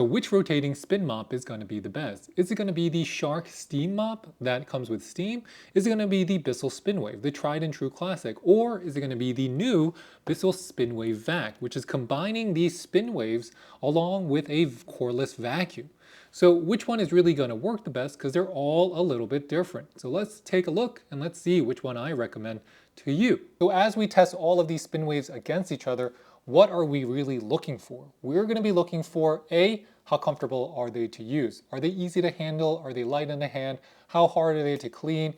So which rotating spin mop is going to be the best? Is it going to be the Shark Steam Mop that comes with steam? Is it going to be the Bissell Spinwave, the tried and true classic? Or is it going to be the new Bissell Spinwave Vac, which is combining these spin waves along with a cordless vacuum? So which one is really going to work the best, because they're all a little bit different. So let's take a look and let's see which one I recommend to you. So as we test all of these spin waves against each other, what are we really looking for? We're going to be looking for how comfortable are they to use? Are they easy to handle? Are they light in the hand? How hard are they to clean?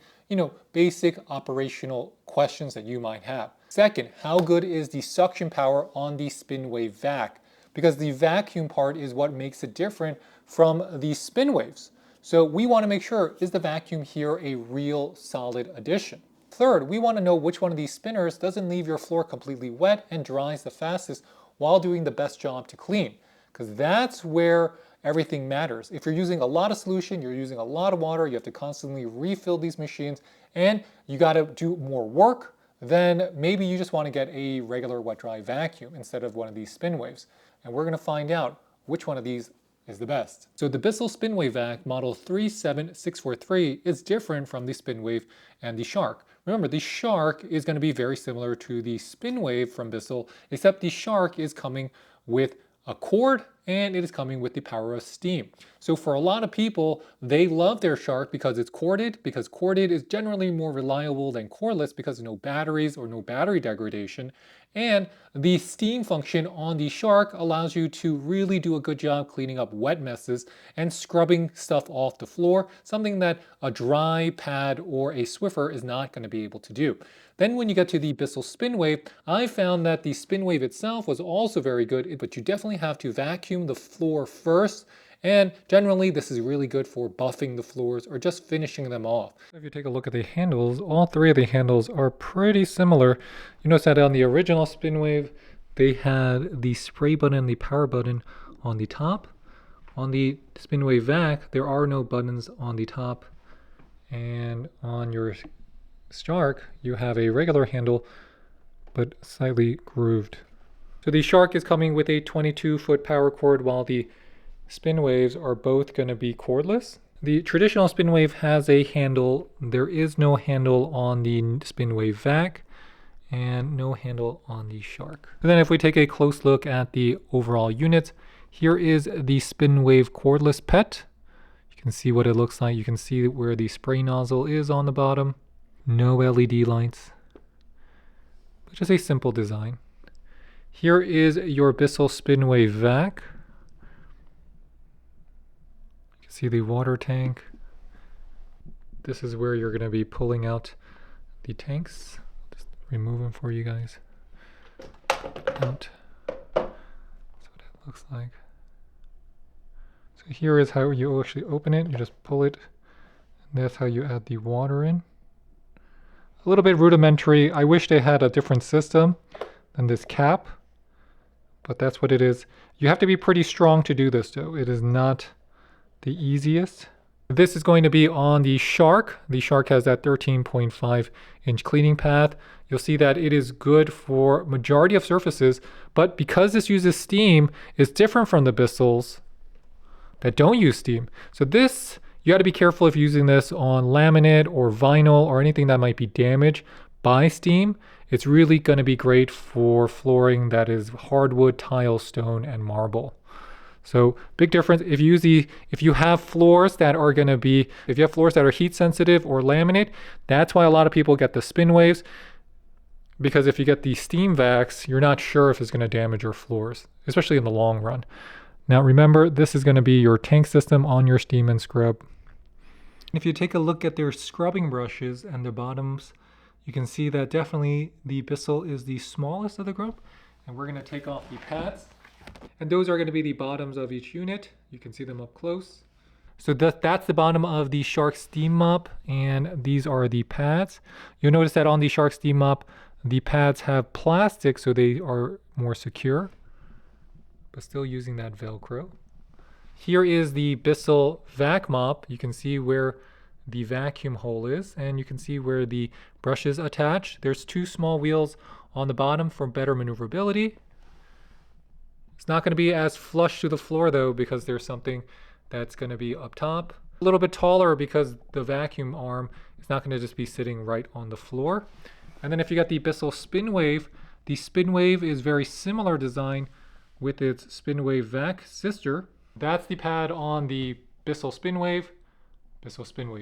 Basic operational questions that you might have. Second, how good is the suction power on the Spinwave Vac? Because the vacuum part is what makes it different from the spin waves. So we want to make sure, is the vacuum here a real solid addition? Third, we want to know which one of these spinners doesn't leave your floor completely wet and dries the fastest while doing the best job to clean, because that's where everything matters. If you're using a lot of solution, you're using a lot of water, you have to constantly refill these machines, and you got to do more work, then maybe you just want to get a regular wet dry vacuum instead of one of these spin waves. And we're going to find out which one of these is the best. So the Bissell Spinwave Vac model 37643 is different from the Spinwave and the Shark. Remember, the Shark is going to be very similar to the Spinwave from Bissell, except the Shark is coming with a cord and it is coming with the power of steam. So for a lot of people, they love their Shark because it's corded, because corded is generally more reliable than cordless because of no batteries or no battery degradation. And the steam function on the Shark allows you to really do a good job cleaning up wet messes and scrubbing stuff off the floor, something that a dry pad or a Swiffer is not going to be able to do. Then when you get to the Bissell Spinwave, I found that the Spinwave itself was also very good, but you definitely have to vacuum the floor first. And generally, this is really good for buffing the floors or just finishing them off. If you take a look at the handles, all three of the handles are pretty similar. You notice that on the original Spinwave, they had the spray button and the power button on the top. On the Spinwave Vac, there are no buttons on the top. And on your Shark, you have a regular handle, but slightly grooved. So the Shark is coming with a 22-foot power cord, while the Spinwaves are both going to be cordless. The traditional Spinwave has a handle. There is no handle on the Spinwave Vac and no handle on the Shark. And then if we take a close look at the overall unit, here is the Spinwave Cordless Pet. You can see what it looks like. You can see where the spray nozzle is on the bottom. No LED lights, but just a simple design. Here is your Bissell Spinwave Vac. You can see the water tank. This is where you're going to be pulling out the tanks. Just remove them for you guys. Out. That's what it looks like. So here is how you actually open it. You just pull it, and that's how you add the water in. A little bit rudimentary. I wish they had a different system than this cap, but that's what it is. You have to be pretty strong to do this though. It is not the easiest. This is going to be on the Shark. The Shark has that 13.5 inch cleaning path. You'll see that it is good for majority of surfaces, but because this uses steam, it's different from the Bissells that don't use steam. So this, you got to be careful if using this on laminate or vinyl or anything that might be damaged by steam. It's really going to be great for flooring that is hardwood, tile, stone, and marble. So big difference. If you have floors that are going to be, if you have floors that are heat sensitive or laminate, that's why a lot of people get the Spinwaves, because if you get the steam vacs, you're not sure if it's going to damage your floors, especially in the long run. Now remember, this is going to be your tank system on your steam and scrub. If you take a look at their scrubbing brushes and their bottoms, you can see that definitely the Bissell is the smallest of the group. And we're going to take off the pads. And those are going to be the bottoms of each unit. You can see them up close. So that's the bottom of the Shark Steam Mop, and these are the pads. You'll notice that on the Shark Steam Mop, the pads have plastic so they are more secure, but still using that Velcro. Here is the Bissell Vac Mop. You can see where the vacuum hole is, and you can see where the brushes attach. There's two small wheels on the bottom for better maneuverability. It's not going to be as flush to the floor though, because there's something that's going to be up top. A little bit taller because the vacuum arm is not going to just be sitting right on the floor. And then if you got the Bissell Spinwave, the Spinwave is very similar design with its Spinwave Vac sister. That's the pad on the Bissell Spinwave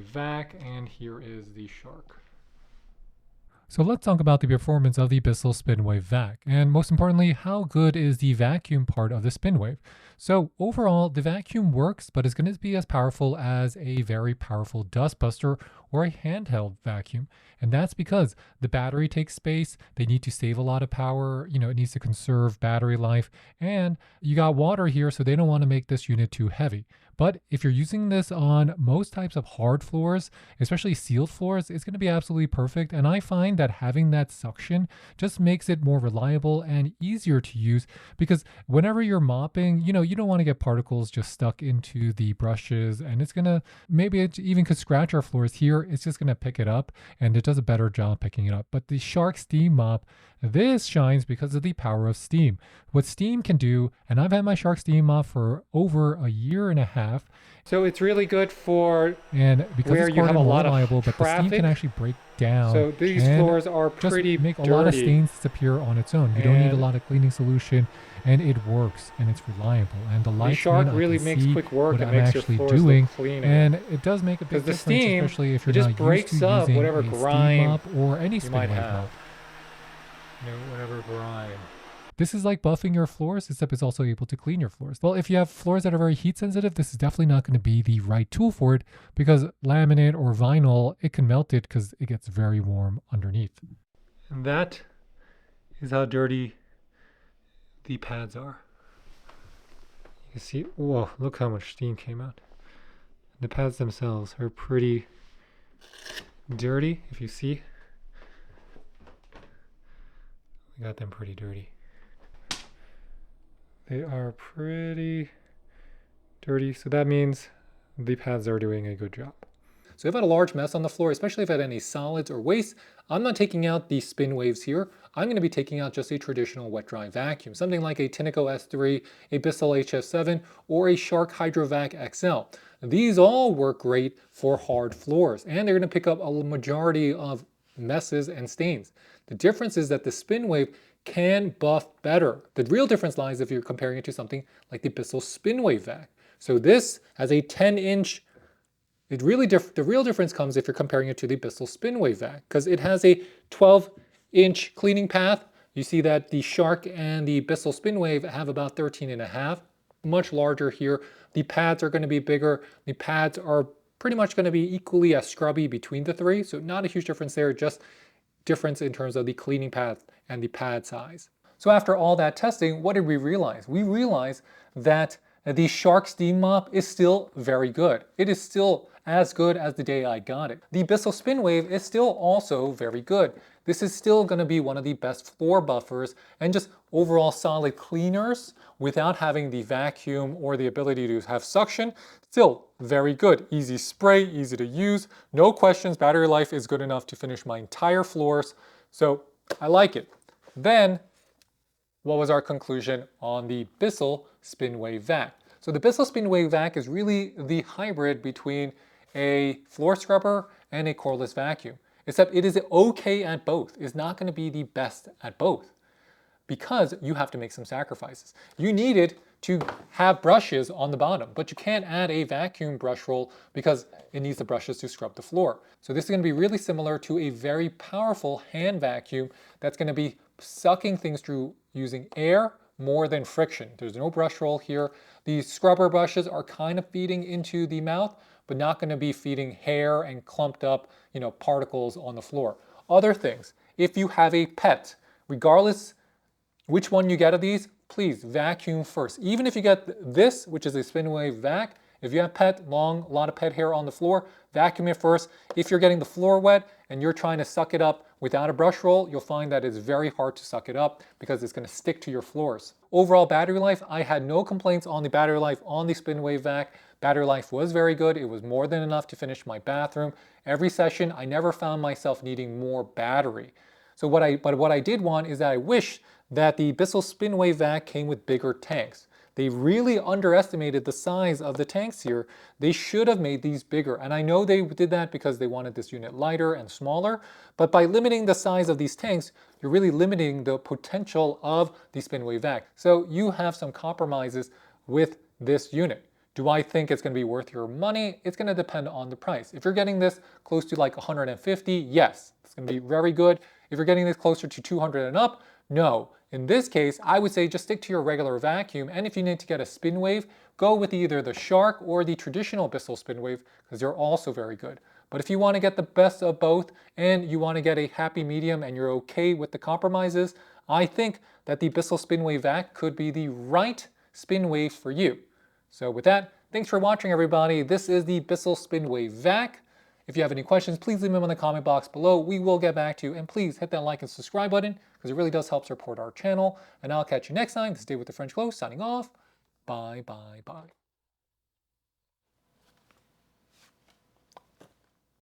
Vac, and here is the Shark. So let's talk about the performance of the Bissell Spinwave Vac, and most importantly, how good is the vacuum part of the Spinwave. So overall, the vacuum works, but it's going to be as powerful as a very powerful dustbuster or a handheld vacuum. And that's because the battery takes space, they need to save a lot of power, it needs to conserve battery life, and you got water here, so they don't want to make this unit too heavy. But if you're using this on most types of hard floors, especially sealed floors, it's going to be absolutely perfect. And I find that having that suction just makes it more reliable and easier to use, because whenever you're mopping, you don't want to get particles just stuck into the brushes, and it's going to, maybe it even could scratch our floors here. It's just going to pick it up, and it does a better job picking it up. But the Shark Steam Mop, this shines because of the power of steam. What steam can do, and I've had my Shark Steam Mop for over a year and a half. So it's really good for and because where it's you have a lot reliable, of but the steam can actually break down. So these floors are pretty just make dirty. a lot of stains disappear on its own. You don't need a lot of cleaning solution, and it works, and it's reliable. And the light Shark really makes quick work. What it I'm makes actually your floors doing, look clean and it does make a big the difference, steam, especially if you're just not breaks used to up using whatever a grime steam mop or any you might Spinwave have. mop. Whatever grime. This is like buffing your floors, except it's also able to clean your floors. Well, if you have floors that are very heat sensitive, this is definitely not going to be the right tool for it, because laminate or vinyl, it can melt it because it gets very warm underneath. And that is how dirty the pads are. You see, whoa, look how much steam came out. The pads themselves are pretty dirty, if you see. We got them pretty dirty. They are pretty dirty, so that means the pads are doing a good job. So if I had a large mess on the floor, especially if I had any solids or waste, I'm not taking out the Spinwaves here. I'm going to be taking out just a traditional wet dry vacuum, something like a Tineco S3, a Bissell HF7, or a Shark Hydrovac XL. These all work great for hard floors, and they're going to pick up a majority of messes and stains. The difference is that the Spinwave can buff better. The real difference lies if you're comparing it to something like the Bissell Spinwave Vac. So this has a 10-inch. The real difference comes if you're comparing it to the Bissell Spinwave Vac, because it has a 12-inch cleaning path. You see that the Shark and the Bissell Spinwave have about 13.5, much larger here. The pads are going to be bigger. The pads are pretty much going to be equally as scrubby between the three, so not a huge difference there, just difference in terms of the cleaning path and the pad size. So after all that testing, what did we realize? We realized that the Shark Steam Mop is still very good. It is still as good as the day I got it. The Bissell Spinwave is still also very good. This is still going to be one of the best floor buffers and just overall solid cleaners without having the vacuum or the ability to have suction. Still very good. Easy spray, easy to use, no questions. Battery life is good enough to finish my entire floors. So I like it. Then, what was our conclusion on the Bissell Spinwave Vac? So the Bissell Spinwave Vac is really the hybrid between a floor scrubber and a cordless vacuum, except it is okay at both. It's not going to be the best at both because you have to make some sacrifices. You needed to have brushes on the bottom, but you can't add a vacuum brush roll because it needs the brushes to scrub the floor. So this is going to be really similar to a very powerful hand vacuum that's going to be sucking things through using air more than friction. There's no brush roll here. These scrubber brushes are kind of feeding into the mouth, but not going to be feeding hair and clumped up, particles on the floor. Other things, if you have a pet, regardless which one you get of these, please vacuum first. Even if you get this, which is a Spinwave Vac, if you have a lot of pet hair on the floor, vacuum it first. If you're getting the floor wet and you're trying to suck it up without a brush roll, you'll find that it's very hard to suck it up because it's going to stick to your floors. Overall battery life, I had no complaints on the battery life on the Spinwave Vac. Battery life was very good. It was more than enough to finish my bathroom. Every session, I never found myself needing more battery. So what I did want is that I wish that the Bissell Spinwave Vac came with bigger tanks. They really underestimated the size of the tanks here. They should have made these bigger. And I know they did that because they wanted this unit lighter and smaller. But by limiting the size of these tanks, you're really limiting the potential of the Spinwave Vac. So you have some compromises with this unit. Do I think it's going to be worth your money? It's going to depend on the price. If you're getting this close to like 150, yes, it's going to be very good. If you're getting this closer to 200 and up, no. In this case, I would say just stick to your regular vacuum, and if you need to get a Spinwave, go with either the Shark or the traditional Bissell Spinwave, because they're also very good. But if you want to get the best of both, and you want to get a happy medium and you're okay with the compromises, I think that the Bissell Spinwave Vac could be the right Spinwave for you. So with that, thanks for watching, everybody. This is the Bissell Spinwave Vac. If you have any questions, please leave them in the comment box below. We will get back to you. And please hit that like and subscribe button because it really does help support our channel. And I'll catch you next time. This is Dave with the French Glow signing off. Bye, bye, bye.